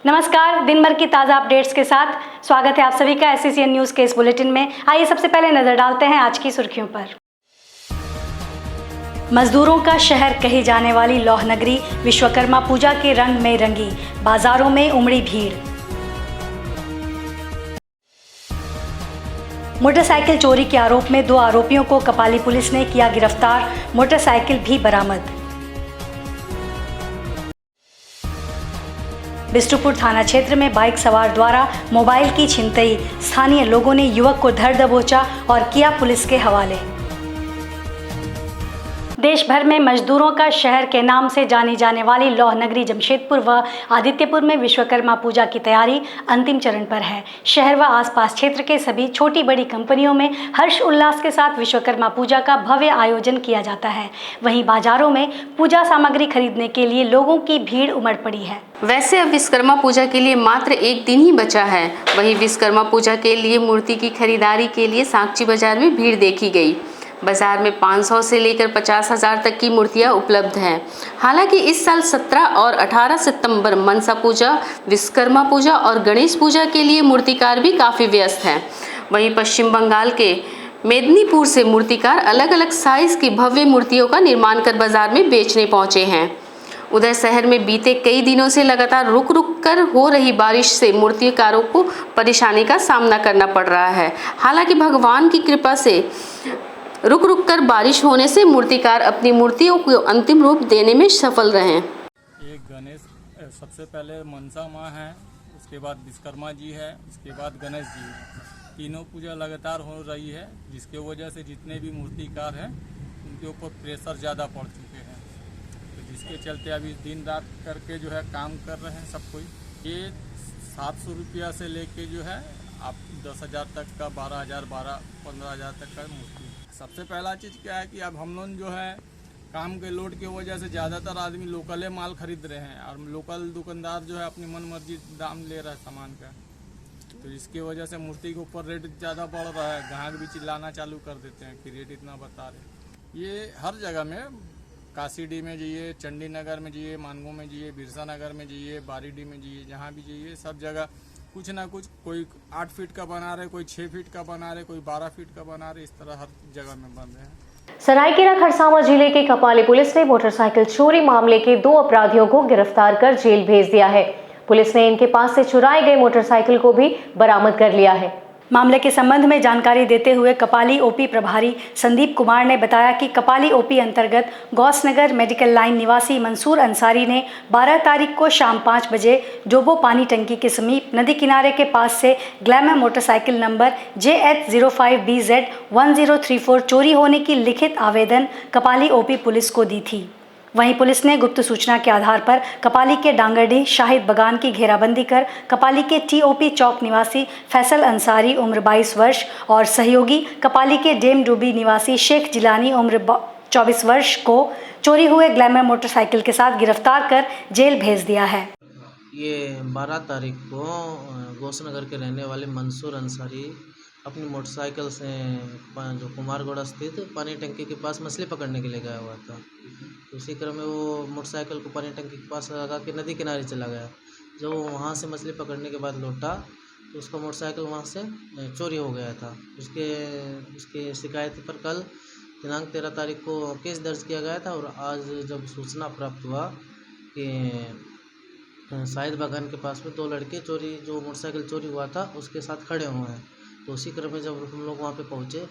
नमस्कार, दिन भर की ताज़ा अपडेट्स के साथ स्वागत है आप सभी का SCCN न्यूज़ के इस बुलेटिन में। आइए सबसे पहले नजर डालते हैं आज की सुर्खियों पर। मजदूरों का शहर कही जाने वाली लौह नगरी विश्वकर्मा पूजा के रंग में रंगी, बाजारों में उमड़ी भीड़। मोटरसाइकिल चोरी के आरोप में 2 आरोपियों को कपाली पुलिस ने किया गिरफ्तार, मोटरसाइकिल भी बरामद। बिष्टुपुर थाना क्षेत्र में बाइक सवार द्वारा मोबाइल की छिनतई, स्थानीय लोगों ने युवक को धर दबोचा और किया पुलिस के हवाले। देश भर में मजदूरों का शहर के नाम से जानी जाने वाली लौह नगरी जमशेदपुर व आदित्यपुर में विश्वकर्मा पूजा की तैयारी अंतिम चरण पर है। शहर व आसपास क्षेत्र के सभी छोटी बड़ी कंपनियों में हर्ष उल्लास के साथ विश्वकर्मा पूजा का भव्य आयोजन किया जाता है। वहीं बाजारों में पूजा सामग्री खरीदने के लिए लोगों की भीड़ उमड़ पड़ी है। वैसे अब विश्वकर्मा पूजा के लिए मात्र एक दिन ही बचा है। वहीं विश्वकर्मा पूजा के लिए मूर्ति की खरीदारी के लिए सागची बाजार में भीड़ देखी गई। बाजार में 500 से लेकर 50,000 तक की मूर्तियां उपलब्ध हैं। हालांकि इस साल 17 और 18 सितंबर मनसा पूजा, विश्वकर्मा पूजा और गणेश पूजा के लिए मूर्तिकार भी काफ़ी व्यस्त हैं। वहीं पश्चिम बंगाल के मेदिनीपुर से मूर्तिकार अलग अलग साइज की भव्य मूर्तियों का निर्माण कर बाजार में बेचने पहुंचे हैं। उधर शहर में बीते कई दिनों से लगातार रुक रुक कर हो रही बारिश से मूर्तिकारों को परेशानी का सामना करना पड़ रहा है। हालांकि भगवान की कृपा से रुक रुक कर बारिश होने से मूर्तिकार अपनी मूर्तियों को अंतिम रूप देने में सफल रहे। एक गणेश सबसे पहले मनसा माँ है, उसके बाद विश्वकर्मा जी है, उसके बाद गणेश जी है। तीनों पूजा लगातार हो रही है, जिसके वजह से जितने भी मूर्तिकार हैं उनके ऊपर प्रेशर ज़्यादा पड़ चुके हैं। तो जिसके चलते अभी दिन रात करके जो है काम कर रहे हैं सब कोई। ये 700 रुपया से लेके जो है आप 10,000 तक का, 12,000, 15,000 तक का मूर्ति। सबसे पहला चीज़ क्या है कि अब हम लोग जो है काम के लोड की वजह से ज़्यादातर आदमी लोकल माल खरीद रहे हैं और लोकल दुकानदार जो है अपनी मन मर्जी दाम ले रहा है सामान का। तो इसकी वजह से मूर्ति के ऊपर रेट ज़्यादा बढ़ रहा है। ग्राहक भी चिल्लाना चालू कर देते हैं कि रेट इतना बता रहे। ये हर जगह में, काशीडी में जाइए, चंडी नगर में जाइए, मानगो में जाइए, बिरसा नगर में जाइए, बारीडी में जाइए, जहाँ भी जाइए सब जगह कुछ ना कुछ, कोई 8 फीट का बना रहे, कोई 6 फीट का बना रहे, कोई 12 फीट का बना रहे, इस तरह हर जगह में बन रहे हैं। सरायकेला खरसावां जिले के कपाली पुलिस ने मोटरसाइकिल चोरी मामले के 2 अपराधियों को गिरफ्तार कर जेल भेज दिया है। पुलिस ने इनके पास से चुराए गए मोटरसाइकिल को भी बरामद कर लिया है। मामले के संबंध में जानकारी देते हुए कपाली ओपी प्रभारी संदीप कुमार ने बताया कि कपाली ओपी अंतर्गत गौसनगर मेडिकल लाइन निवासी मंसूर अंसारी ने 12 तारीख को शाम 5 बजे जोबो पानी टंकी के समीप नदी किनारे के पास से ग्लैमर मोटरसाइकिल नंबर JH05BZ1034 चोरी होने की लिखित आवेदन कपाली ओपी पुलिस को दी थी। वहीं पुलिस ने गुप्त सूचना के आधार पर कपाली के डांगरडीह शाहिद बगान की घेराबंदी कर कपाली के TOP चौक निवासी फैसल अंसारी उम्र 22 वर्ष और सहयोगी कपाली के डेम डूबी निवासी शेख जिलानी उम्र 24 वर्ष को चोरी हुए ग्लैमर मोटरसाइकिल के साथ गिरफ्तार कर जेल भेज दिया है। ये 12 तारीख को गौसनगर के रहने वाले मंसूर अंसारी अपनी मोटरसाइकिल से जो कुमारगढ़ स्थित पानी टंकी के पास मछली पकड़ने के लिए गया हुआ था। तो उसी क्रम में वो मोटरसाइकिल को पानी टंकी के पास लगा के नदी किनारे चला गया। जब वो वहाँ से मछली पकड़ने के बाद लौटा तो उसका मोटरसाइकिल वहाँ से चोरी हो गया था। उसके शिकायत पर कल दिनांक 13 तारीख को केस दर्ज किया गया था। और आज जब सूचना प्राप्त हुआ कि शाहिद बगान के पास में 2 लड़के जो मोटरसाइकिल चोरी हुआ था उसके साथ खड़े हुए हैं, तो उसी क्रम में जब हम लोग वहाँ पे पहुँचे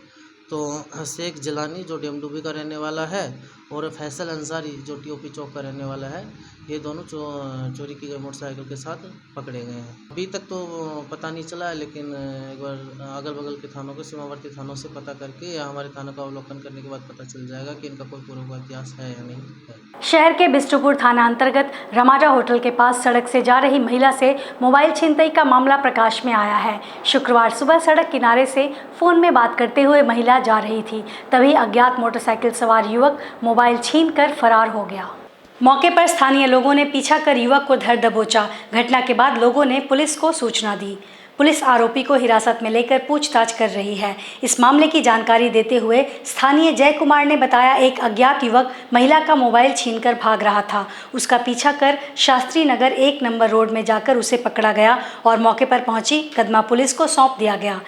तो शेख जिलानी जो डेमडूबी का रहने वाला है और फैसल अंसारी जो TOP चौक का रहने वाला है, ये दोनों चोरी की गई मोटरसाइकिल के साथ पकड़े गए हैं। अभी तक तो पता नहीं चला है, लेकिन एक बार अगल बगल के थानों के सीमावर्ती थानों से पता करके या हमारे थानों का अवलोकन करने के बाद पता चल जाएगा कि इनका कोई पूर्व का इतिहास है या नहीं है। शहर के बिष्टुपुर थाना अंतर्गत रमाजा होटल के पास सड़क से जा रही महिला से मोबाइल छिनतई का मामला प्रकाश में आया है। शुक्रवार सुबह सड़क किनारे से फोन में बात करते हुए महिला जा रही थी, तभी अज्ञात मोटरसाइकिल सवार युवक मोबाइल छीनकर फरार हो गया। मौके पर स्थानीय लोगों ने पीछा कर युवक को धर दबोचा। घटना के बाद लोगों ने पुलिस को सूचना दी। पुलिस आरोपी को हिरासत में लेकर पूछताछ कर रही है। इस मामले की जानकारी देते हुए स्थानीय जय कुमार ने बताया, एक अज्ञात युवक महिला का मोबाइल छीनकर भाग रहा था। उसका पीछा कर शास्त्री नगर 1 नंबर रोड में जाकर उसे पकड़ा गया और मौके पर पहुंची कदमा पुलिस को सौंप दिया गया।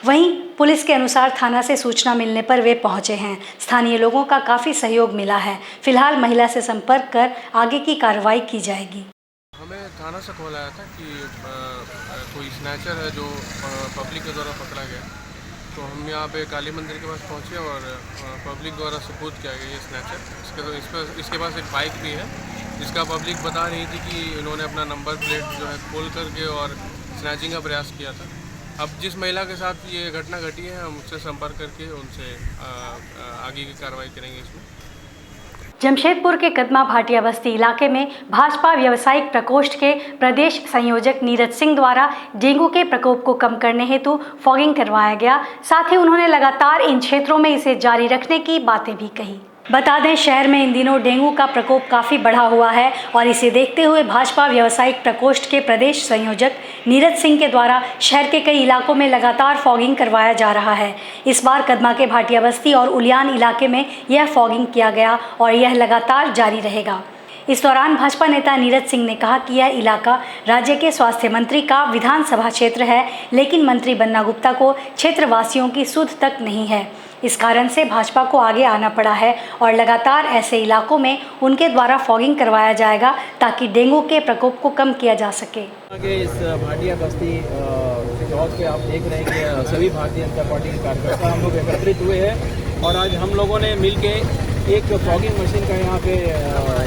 वहीं पुलिस के अनुसार थाना से सूचना मिलने पर वे पहुंचे हैं। स्थानीय लोगों का काफ़ी सहयोग मिला है। फिलहाल महिला से संपर्क कर आगे की कार्रवाई की जाएगी। हमें थाना से कॉल आया था कि कोई स्नैचर है जो पब्लिक के द्वारा पकड़ा गया, तो हम यहाँ पे काली मंदिर के पास पहुँचे और पब्लिक द्वारा सुपुर्द किया गया ये स्नैचर। इसके पास एक बाइक भी है जिसका पब्लिक बता रही थी कि इन्होंने अपना नंबर प्लेट जो है खोल करके और स्नैचिंग का प्रयास किया था। अब जिस महिला के साथ ये घटना घटी है, हम उससे संपर्क करके उनसे आगे की कार्रवाई करेंगे। इसमें जमशेदपुर के कदमा भाटिया बस्ती इलाके में भाजपा व्यावसायिक प्रकोष्ठ के प्रदेश संयोजक नीरज सिंह द्वारा डेंगू के प्रकोप को कम करने हेतु फॉगिंग करवाया गया। साथ ही उन्होंने लगातार इन क्षेत्रों में इसे जारी रखने की बातें भी कही। बता दें, शहर में इन दिनों डेंगू का प्रकोप काफ़ी बढ़ा हुआ है और इसे देखते हुए भाजपा व्यावसायिक प्रकोष्ठ के प्रदेश संयोजक नीरज सिंह के द्वारा शहर के कई इलाकों में लगातार फॉगिंग करवाया जा रहा है। इस बार कदमा के भाटिया बस्ती और उलियान इलाके में यह फॉगिंग किया गया और यह लगातार जारी रहेगा। इस दौरान भाजपा नेता नीरज सिंह ने कहा कि यह इलाका राज्य के स्वास्थ्य मंत्री का विधानसभा क्षेत्र है, लेकिन मंत्री बन्ना गुप्ता को क्षेत्रवासियों की सुध तक नहीं है। इस कारण से भाजपा को आगे आना पड़ा है और लगातार ऐसे इलाकों में उनके द्वारा फॉगिंग करवाया जाएगा ताकि डेंगू के प्रकोप को कम किया जा सके। आगे इस भाटिया बस्ती चौक पे आप देख रहे हैं कि सभी भारतीय जनता पार्टी के कार्यकर्ता हम लोग एकत्रित हुए हैं और आज हम लोगों ने मिलके एक फॉगिंग मशीन का यहाँ पे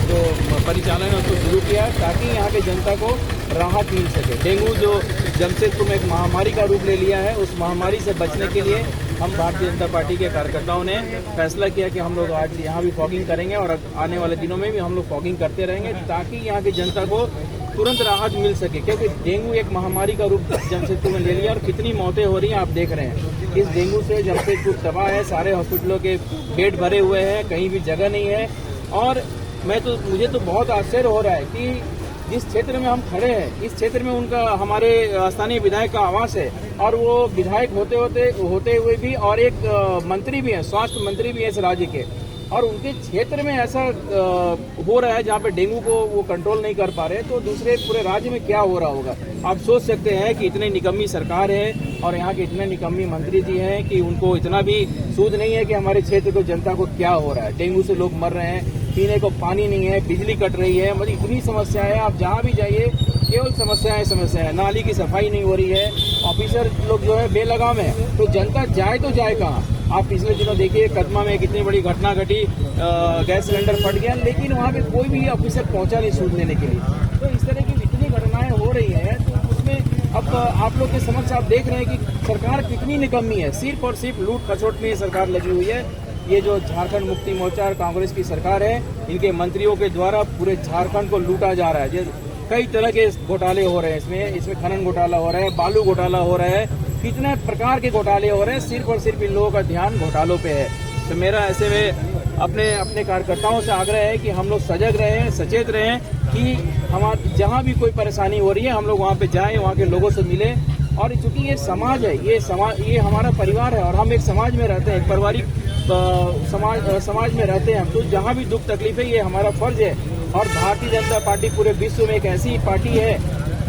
जो परिचालन है उसको शुरू किया ताकि यहाँ के जनता को राहत मिल सके। डेंगू जो जमशेदपुर में एक महामारी का रूप ले लिया है, उस महामारी से बचने के लिए हम भारतीय जनता पार्टी के कार्यकर्ताओं ने फैसला किया कि हम लोग आज यहाँ भी फॉगिंग करेंगे और आने वाले दिनों में भी हम लोग फॉगिंग करते रहेंगे ताकि यहाँ की जनता को तुरंत राहत मिल सके, क्योंकि डेंगू एक महामारी का रूप जमशेदपुर में ले लिया और कितनी मौतें हो रही हैं आप देख रहे हैं। इस डेंगू से जमशेदपुर तबाह है, सारे हॉस्पिटलों के बेड भरे हुए हैं, कहीं भी जगह नहीं है। और मुझे तो बहुत आश्चर्य हो रहा है कि जिस क्षेत्र में हम खड़े हैं, इस क्षेत्र में उनका हमारे स्थानीय विधायक का आवास है और वो विधायक होते हुए भी और एक मंत्री भी है, स्वास्थ्य मंत्री भी है इस राज्य के, और उनके क्षेत्र में ऐसा हो रहा है जहाँ पे डेंगू को वो कंट्रोल नहीं कर पा रहे, तो दूसरे पूरे राज्य में क्या हो रहा होगा। आप सोच सकते हैं कि इतनी निकम्मी सरकार है और यहाँ के इतने निकम्मी मंत्री जी हैं कि उनको इतना भी सूझ नहीं है कि हमारे क्षेत्र को जनता को क्या हो रहा है। डेंगू से लोग मर रहे हैं, पीने को पानी नहीं है, बिजली कट रही है, मतलब इतनी समस्या है। आप जहाँ भी जाइए केवल समस्या है। नाली की सफाई नहीं हो रही है, ऑफिसर लोग जो है बेलगाम है, तो जनता जाए तो जाए कहाँ। आप पिछले दिनों देखिए कदमा में कितनी बड़ी घटना घटी, गैस सिलेंडर फट गया, लेकिन वहाँ पे कोई भी ऑफिसर पहुँचा नहीं सूद लेने के लिए। तो इस तरह की जितनी घटनाएं हो रही हैं, तो उसमें अब आप लोग के समक्ष आप देख रहे हैं कि सरकार कितनी निकम्मी है। सिर्फ और सिर्फ लूट खसोट में सरकार लगी हुई है। ये जो झारखंड मुक्ति मोर्चा और कांग्रेस की सरकार है, इनके मंत्रियों के द्वारा पूरे झारखंड को लूटा जा रहा है। कई तरह के घोटाले हो रहे हैं, इसमें खनन घोटाला हो रहा है, बालू घोटाला हो रहा है, कितने प्रकार के घोटाले हो रहे हैं। सिर्फ और सिर्फ इन लोगों का ध्यान घोटालों पे है। तो मेरा ऐसे में अपने कार्यकर्ताओं से आग्रह है कि हम लोग सजग रहें, सचेत रहें कि हमारे जहाँ भी कोई परेशानी हो रही है हम लोग वहाँ पे जाएं, वहाँ के लोगों से मिलें। और चूंकि ये समाज है, ये हमारा परिवार है और हम एक समाज में रहते हैं, एक पारिवारिक समाज में रहते हैं हम, तो जहाँ भी दुख तकलीफ है ये हमारा फर्ज है। और भारतीय जनता पार्टी पूरे विश्व में एक ऐसी पार्टी है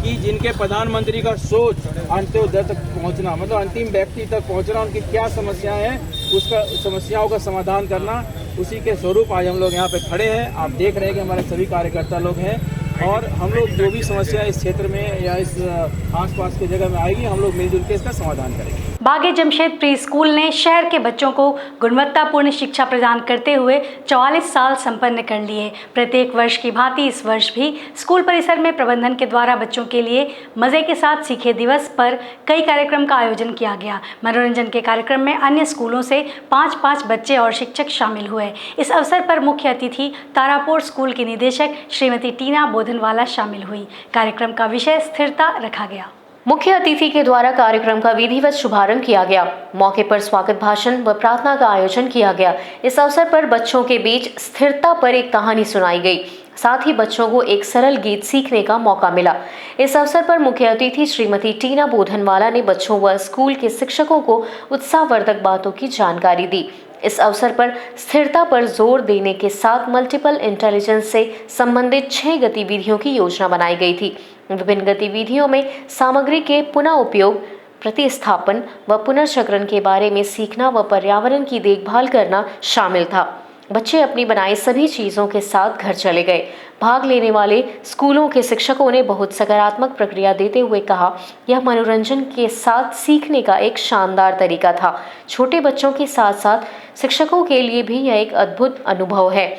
कि जिनके प्रधानमंत्री का सोच अंत्योदय तक पहुंचना, मतलब अंतिम व्यक्ति तक पहुंचना, उनकी क्या समस्याएं हैं उसका समस्याओं का समाधान करना, उसी के स्वरूप आज हम लोग यहाँ पे खड़े हैं। आप देख रहे हैं कि हमारे सभी कार्यकर्ता लोग हैं और हम लोग जो भी समस्या इस क्षेत्र में या इस आसपास की जगह में आएगी, हम लोग मिलजुल के इसका समाधान करेंगे। बागे जमशेद प्री स्कूल ने शहर के बच्चों को गुणवत्तापूर्ण शिक्षा प्रदान करते हुए 44 साल संपन्न कर लिए। प्रत्येक वर्ष की भांति इस वर्ष भी स्कूल परिसर में प्रबंधन के द्वारा बच्चों के लिए मजे के साथ सीखे दिवस पर कई कार्यक्रम का आयोजन किया गया। मनोरंजन के कार्यक्रम में अन्य स्कूलों से 5-5 बच्चे और शिक्षक शामिल हुए। इस अवसर पर मुख्य अतिथि तारापुर स्कूल की निदेशक श्रीमती टीना बोधनवाला शामिल हुई। कार्यक्रम का विषय स्थिरता रखा गया। मुख्य अतिथि के द्वारा कार्यक्रम का विधिवत शुभारंभ किया गया। मौके पर स्वागत भाषण व प्रार्थना का आयोजन किया गया। इस अवसर पर बच्चों के बीच स्थिरता पर एक कहानी सुनाई गई। साथ ही बच्चों को एक सरल गीत सीखने का मौका मिला। इस अवसर पर मुख्य अतिथि श्रीमती टीना बोधनवाला ने बच्चों व स्कूल के शिक्षकों को उत्साहवर्धक बातों की जानकारी दी। इस अवसर पर स्थिरता पर जोर देने के साथ मल्टीपल इंटेलिजेंस से संबंधित 6 गतिविधियों की योजना बनाई गई थी। विभिन्न गतिविधियों में सामग्री के पुनः उपयोग, प्रतिस्थापन व पुनर्चक्रण के बारे में सीखना व पर्यावरण की देखभाल करना शामिल था। बच्चे अपनी बनाई सभी चीज़ों के साथ घर चले गए। भाग लेने वाले स्कूलों के शिक्षकों ने बहुत सकारात्मक प्रतिक्रिया देते हुए कहा, यह मनोरंजन के साथ सीखने का एक शानदार तरीका था। छोटे बच्चों के साथ साथ शिक्षकों के लिए भी यह एक अद्भुत अनुभव है।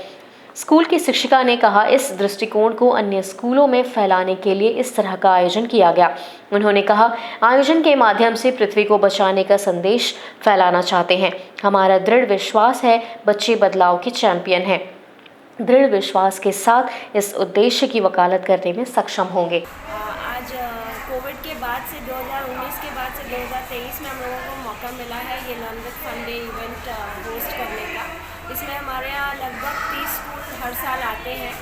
स्कूल की शिक्षिका ने कहा, इस दृष्टिकोण को अन्य स्कूलों में फैलाने के लिए इस तरह का आयोजन किया गया। उन्होंने कहा, आयोजन के माध्यम से पृथ्वी को बचाने का संदेश फैलाना चाहते हैं। हमारा दृढ़ विश्वास है बच्चे बदलाव के चैंपियन हैं। दृढ़ विश्वास के साथ इस उद्देश्य की वकालत करने में सक्षम होंगे। आज कोविड के बाद से 2019 के बाद से 2023 में हम लोगों को मौका मिला है ये learn fun day event host करने का। इसमें हमारे यहाँ लगभग 30 स्कूल हर साल आते हैं।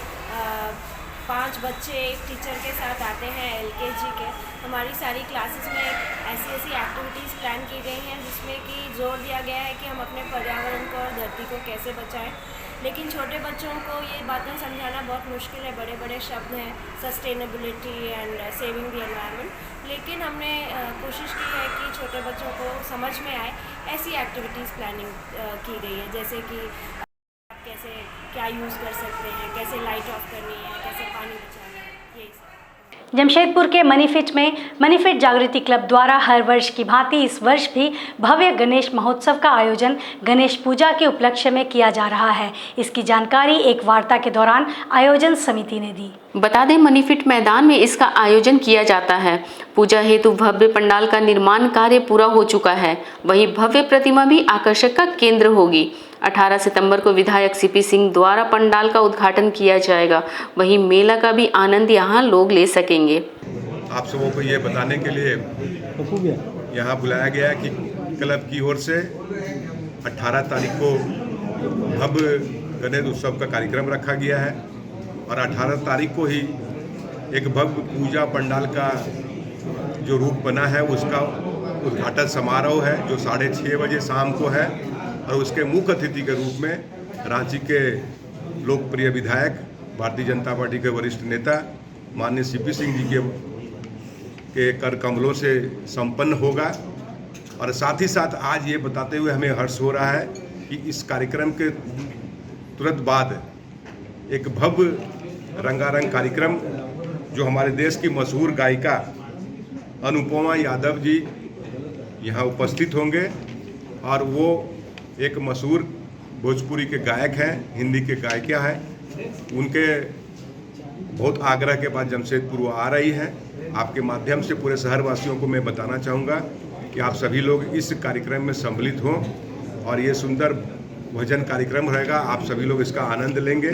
5 बच्चे एक टीचर के साथ आते हैं LKG के। हमारी सारी क्लासेस में ऐसी एक्टिविटीज़ प्लान की गई हैं जिसमें कि जोर दिया गया है कि हम अपने पर्यावरण को और धरती को कैसे बचाएं। लेकिन छोटे बच्चों को ये बातें समझाना बहुत मुश्किल है। बड़े बड़े शब्द हैं, sustainability and saving the environment. लेकिन हमने कोशिश की है कि छोटे बच्चों को समझ में आए, ऐसी एक्टिविटीज़ प्लानिंग की गई है, जैसे कि कैसे क्या यूज़ कर सकते हैं, कैसे लाइट ऑफ करनी है, कैसे पानी बचाना है, यही सब। जमशेदपुर के मनीफिट में मनीफिट जागृति क्लब द्वारा हर वर्ष की भांति इस वर्ष भी भव्य गणेश महोत्सव का आयोजन गणेश पूजा के उपलक्ष्य में किया जा रहा है। इसकी जानकारी एक वार्ता के दौरान आयोजन समिति ने दी। बता दें, मनीफिट मैदान में इसका आयोजन किया जाता है। पूजा हेतु भव्य पंडाल का निर्माण कार्य पूरा हो चुका है। वहीं भव्य प्रतिमा भी आकर्षक का केंद्र होगी। 18 सितंबर को विधायक CP सिंह द्वारा पंडाल का उद्घाटन किया जाएगा। वहीं मेला का भी आनंद यहां लोग ले सकेंगे। आप सबों को ये बताने के लिए यहाँ बुलाया गया कि क्लब की ओर से 18 तारीख को भव्य गणेश उत्सव का कार्यक्रम रखा गया है और 18 तारीख को ही एक भव्य पूजा पंडाल का जो रूप बना है उसका उद्घाटन समारोह है जो 6:30 बजे शाम को है। और उसके मुख्य अतिथि के रूप में रांची के लोकप्रिय विधायक, भारतीय जनता पार्टी के वरिष्ठ नेता माननीय CP सिंह जी के कर कमलों से संपन्न होगा। और साथ ही साथ आज ये बताते हुए हमें हर्ष हो रहा है कि इस कार्यक्रम के तुरंत बाद एक भव्य रंगारंग कार्यक्रम जो हमारे देश की मशहूर गायिका अनुपमा यादव जी यहाँ उपस्थित होंगे। और वो एक मशहूर भोजपुरी के गायक हैं, हिंदी के गायिका हैं। उनके बहुत आग्रह के बाद जमशेदपुर वो आ रही हैं। आपके माध्यम से पूरे शहरवासियों को मैं बताना चाहूँगा कि आप सभी लोग इस कार्यक्रम में सम्मिलित हों और ये सुंदर भजन कार्यक्रम रहेगा। आप सभी लोग इसका आनंद लेंगे।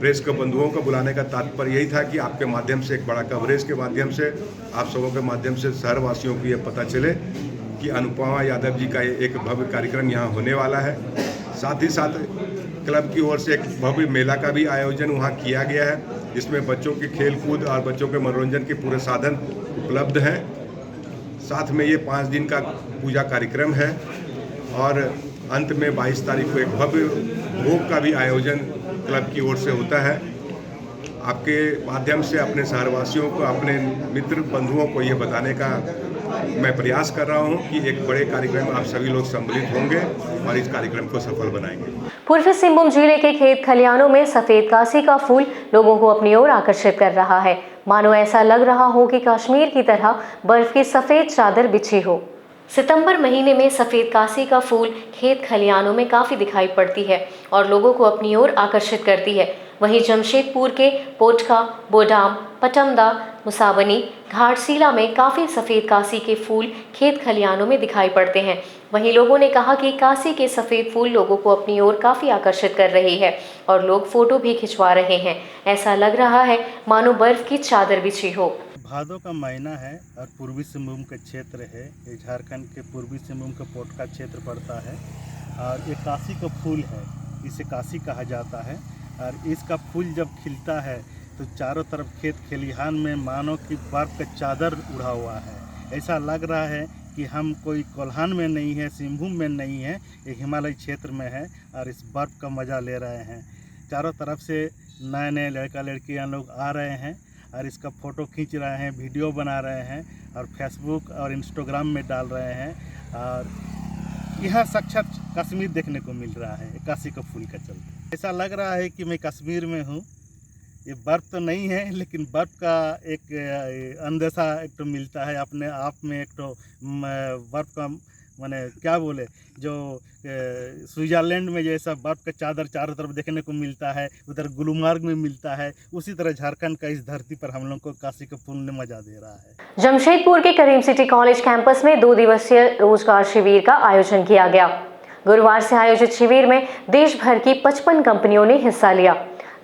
प्रेस के बंधुओं को बुलाने का तात्पर्य यही था कि आपके माध्यम से, एक बड़ा कवरेज के माध्यम से, आप सबों के माध्यम से शहरवासियों को ये पता चले कि अनुपमा यादव जी का एक भव्य कार्यक्रम यहाँ होने वाला है। साथ ही साथ क्लब की ओर से एक भव्य मेला का भी आयोजन वहाँ किया गया है जिसमें बच्चों की खेल कूद और बच्चों के मनोरंजन के पूरे साधन उपलब्ध हैं। साथ में ये 5 दिन का पूजा कार्यक्रम है और अंत में 22 तारीख को एक भव्य भोग का भी आयोजन क्लब की ओर से होता है। आपके माध्यम से अपने शहरवासियों को, अपने मित्र बंधुओं को ये बताने का मैं प्रयास कर रहा हूं कि एक बड़े कार्यक्रम आप सभी लोग सम्मिलित होंगे और इस कार्यक्रम को सफल बनाएंगे। पूर्वी सिंहभूम जिले के खेत खलियानों में सफेद कासी का फूल लोगों को अपनी ओर आकर्षित कर रहा है। मानो ऐसा लग रहा हो कि कश्मीर की तरह बर्फ की सफेद चादर बिछी हो। सितंबर महीने में सफ़ेद कासी का फूल खेत खलियानों में काफ़ी दिखाई पड़ती है और लोगों को अपनी ओर आकर्षित करती है। वहीं जमशेदपुर के पोटका, बोडाम, पटमदा, मुसाबनी, घाटसीला में काफ़ी सफ़ेद कासी के फूल खेत खलियानों में दिखाई पड़ते हैं। वहीं लोगों ने कहा कि कासी के सफ़ेद फूल लोगों को अपनी ओर काफ़ी आकर्षित कर रही है और लोग फ़ोटो भी खिंचवा रहे हैं। ऐसा लग रहा है मानो बर्फ़ की चादर बिछी हो। भादों का महीना है और पूर्वी सिंहभूम का क्षेत्र है। ये झारखंड के पूर्वी सिंहभूम का पोटका क्षेत्र पड़ता है और ये कासी का फूल है, इसे कासी कहा जाता है। और इसका फूल जब खिलता है तो चारों तरफ खेत खलिहान में मानो कि बर्फ़ का चादर उड़ा हुआ है। ऐसा लग रहा है कि हम कोई कोल्हान में नहीं है, सिंहभूम में नहीं है, एक हिमालय क्षेत्र में है और इस बर्फ़ का मज़ा ले रहे हैं। चारों तरफ से नए नए लड़का लड़कियां लोग आ रहे हैं और इसका फ़ोटो खींच रहे हैं, वीडियो बना रहे हैं और फेसबुक और इंस्टाग्राम में डाल रहे हैं। और यहाँ साक्षात कश्मीर देखने को मिल रहा है काशी का फूल का चलते। ऐसा लग रहा है कि मैं कश्मीर में हूँ। ये बर्फ़ तो नहीं है लेकिन बर्फ़ का एक अंदेशा एक तो मिलता है अपने आप में। एक तो बर्फ़ का माने क्या बोले, जो स्विट्ज़रलैंड में जैसा बर्फ़ का चादर चारों तरफ देखने को मिलता है, उधर गुलमर्ग में मिलता है, उसी तरह झारखंड का इस धरती पर हम लोग को काशी का पुण्य मजा दे रहा है। जमशेदपुर के करीम सिटी कॉलेज कैंपस में 2 दिवसीय रोजगार शिविर का आयोजन किया गया। गुरुवार से आयोजित शिविर में देश भर की 55 कंपनियों ने हिस्सा लिया।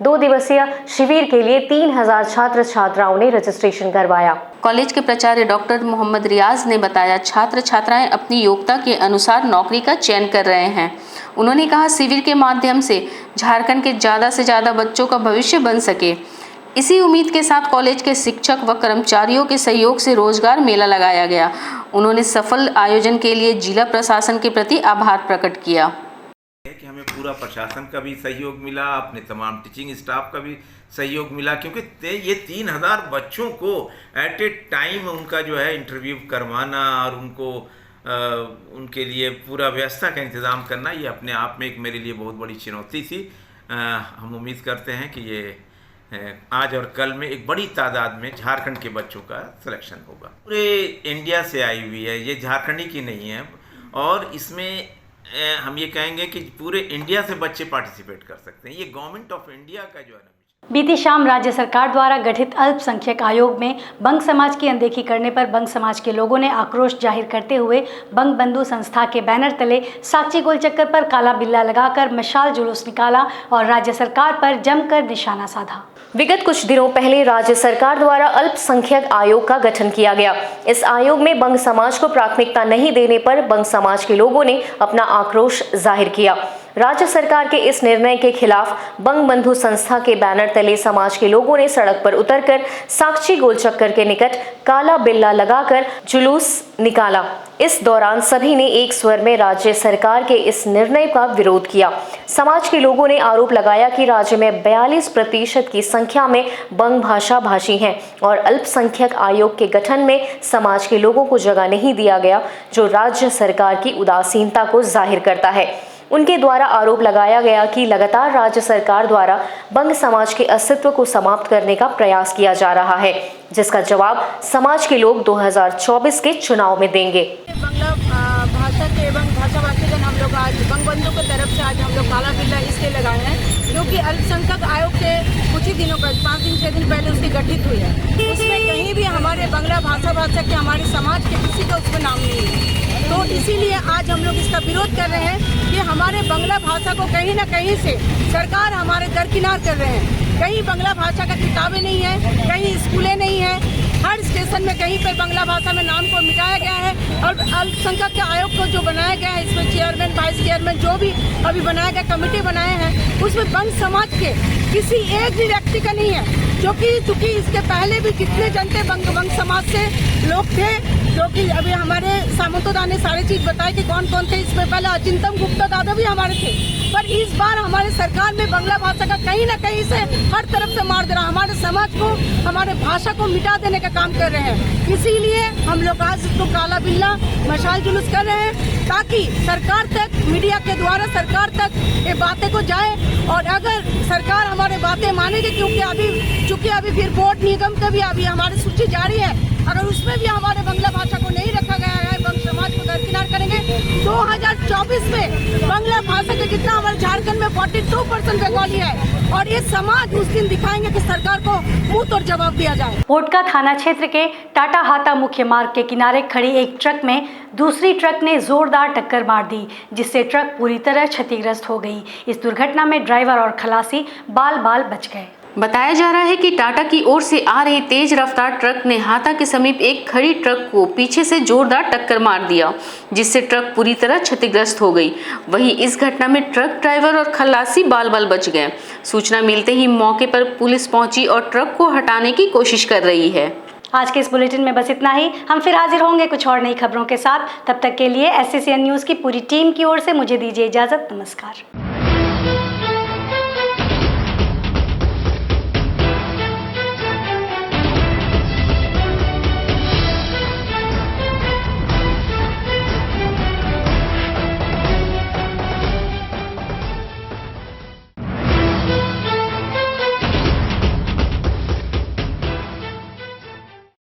2 दिवसीय शिविर के लिए 3000 छात्र छात्राओं ने रजिस्ट्रेशन करवाया। कॉलेज के प्राचार्य डॉक्टर मोहम्मद रियाज ने बताया, छात्र छात्राएं अपनी योग्यता के अनुसार नौकरी का चयन कर रहे हैं। उन्होंने कहा, शिविर के माध्यम से झारखंड के ज़्यादा से ज़्यादा बच्चों का भविष्य बन सके। इसी उम्मीद के साथ कॉलेज के शिक्षक व कर्मचारियों के सहयोग से रोजगार मेला लगाया गया। उन्होंने सफल आयोजन के लिए जिला प्रशासन के प्रति आभार प्रकट किया कि हमें पूरा प्रशासन का भी सहयोग मिला, अपने तमाम टीचिंग स्टाफ का भी सहयोग मिला, क्योंकि ये 3000 बच्चों को एट ए टाइम उनका जो है इंटरव्यू करवाना और उनको उनके लिए पूरा व्यवस्था का इंतज़ाम करना, ये अपने आप में एक मेरे लिए बहुत बड़ी चुनौती थी। हम उम्मीद करते हैं कि ये आज और कल में एक बड़ी तादाद में झारखंड के बच्चों का सिलेक्शन होगा। पूरे इंडिया से आई हुई है, ये झारखंड की नहीं है। और इसमें हम ये कहेंगे कि पूरे इंडिया से बच्चे पार्टिसिपेट कर सकते हैं। ये गवर्नमेंट ऑफ इंडिया का जो है ना। बीती शाम राज्य सरकार द्वारा गठित अल्पसंख्यक आयोग में बंग समाज की अनदेखी करने पर बंग समाज के लोगों ने आक्रोश जाहिर करते हुए बंग बंधु संस्था के बैनर तले साक्षी गोल चक्कर पर काला बिल्ला लगाकर मशाल जुलूस निकाला और राज्य सरकार पर जमकर निशाना साधा। विगत कुछ दिनों पहले राज्य सरकार द्वारा अल्पसंख्यक आयोग का गठन किया गया। इस आयोग में बंग समाज को प्राथमिकता नहीं देने पर बंग समाज के लोगों ने अपना आक्रोश जाहिर किया। राज्य सरकार के इस निर्णय के खिलाफ बंग बंधु संस्था के बैनर तले समाज के लोगों ने सड़क पर उतरकर साक्षी गोल चक्कर के निकट काला बिल्ला लगाकर जुलूस निकाला। इस दौरान सभी ने एक स्वर में राज्य सरकार के इस निर्णय का विरोध किया। समाज के लोगों ने आरोप लगाया कि राज्य में 42% की संख्या में बंग भाषा भाषी हैं और अल्पसंख्यक आयोग के गठन में समाज के लोगों को जगह नहीं दिया गया, जो राज्य सरकार की उदासीनता को जाहिर करता है। उनके द्वारा आरोप लगाया गया कि लगातार राज्य सरकार द्वारा बंग समाज के अस्तित्व को समाप्त करने का प्रयास किया जा रहा है, जिसका जवाब समाज के लोग 2024 के चुनाव में देंगे। बंगला भाषा के एवं भाषा भाषीगण हम लोग आज बंग बंधु की तरफ से आज हम लोग काला बिल्ला इसलिए लगाए हैं क्योंकि अल्पसंख्यक आयोग से कुछ ही दिनों का 5 दिन 6 दिन पहले उसकी गठित हुई है। उसमें कहीं भी हमारे बंगला भाषा के हमारे समाज के किसी का उसमें नाम नहीं है। तो इसीलिए आज हम लोग इसका विरोध कर रहे हैं कि हमारे बंगला भाषा को कहीं ना कहीं से सरकार हमारे दरकिनार कर रहे हैं। कहीं बंगला भाषा का किताबें नहीं है, कहीं स्कूलें नहीं है, हर स्टेशन में कहीं पर बंगला भाषा में नाम को मिटाया गया है। और अल्पसंख्यक के आयोग को जो बनाया गया है, इसमें चेयरमैन वाइस चेयरमैन जो भी अभी बनाया गया कमेटी बनाए हैं, उसमें बंग समाज के किसी एक भी व्यक्ति का नहीं है। चूँकि इसके पहले भी कितने जनते बंग समाज से लोग थे, जो कि अभी हमारे सामंतोदा ने सारी चीज बताई कि कौन कौन थे। इसमें पहले अचिंतम गुप्ता दादा भी हमारे थे, पर इस बार हमारे सरकार में बंगला भाषा का कहीं ना कहीं से हर तरफ से मार दे रहा, हमारे समाज को हमारे भाषा को मिटा देने का काम कर रहे हैं। इसीलिए हम लोग आज इसको काला बिल्ला मशाल जुलूस कर रहे हैं ताकि सरकार तक, मीडिया के द्वारा सरकार तक ये बातें को जाए। और अगर सरकार हमारे बातें मानेगी, क्योंकि अभी फिर बोर्ड निगम का भी अभी हमारी सूची जारी है, अगर उसमें भी हमारे बंगला भाषा को नहीं रखा गया है, बंग समाज को दरकिनार करेंगे। 2024 में बंगला भाषा का जितना हमारे झारखंड में 42% बंगाली है और ये समाज उस दिन दिखाएंगे कि सरकार को मुंह तोड़ जवाब दिया जाए। पोटका थाना क्षेत्र के टाटा हाता मुख्य मार्ग के किनारे खड़ी एक ट्रक में दूसरी ट्रक ने जोरदार टक्कर मार दी, जिससे ट्रक पूरी तरह क्षतिग्रस्त हो गई। इस दुर्घटना में ड्राइवर और खलासी बाल बाल बच गए। बताया जा रहा है कि टाटा की ओर से आ रही तेज रफ्तार ट्रक ने हाता के समीप एक खड़ी ट्रक को पीछे से जोरदार टक्कर मार दिया, जिससे ट्रक पूरी तरह क्षतिग्रस्त हो गई। वहीं इस घटना में ट्रक ड्राइवर और खलासी बाल बाल बच गए। सूचना मिलते ही मौके पर पुलिस पहुंची और ट्रक को हटाने की कोशिश कर रही है। आज के इस बुलेटिन में बस इतना ही। हम फिर हाजिर होंगे कुछ और नई खबरों के साथ। तब तक के लिए SCCN न्यूज़ की पूरी टीम की ओर से मुझे दीजिए इजाज़त। नमस्कार।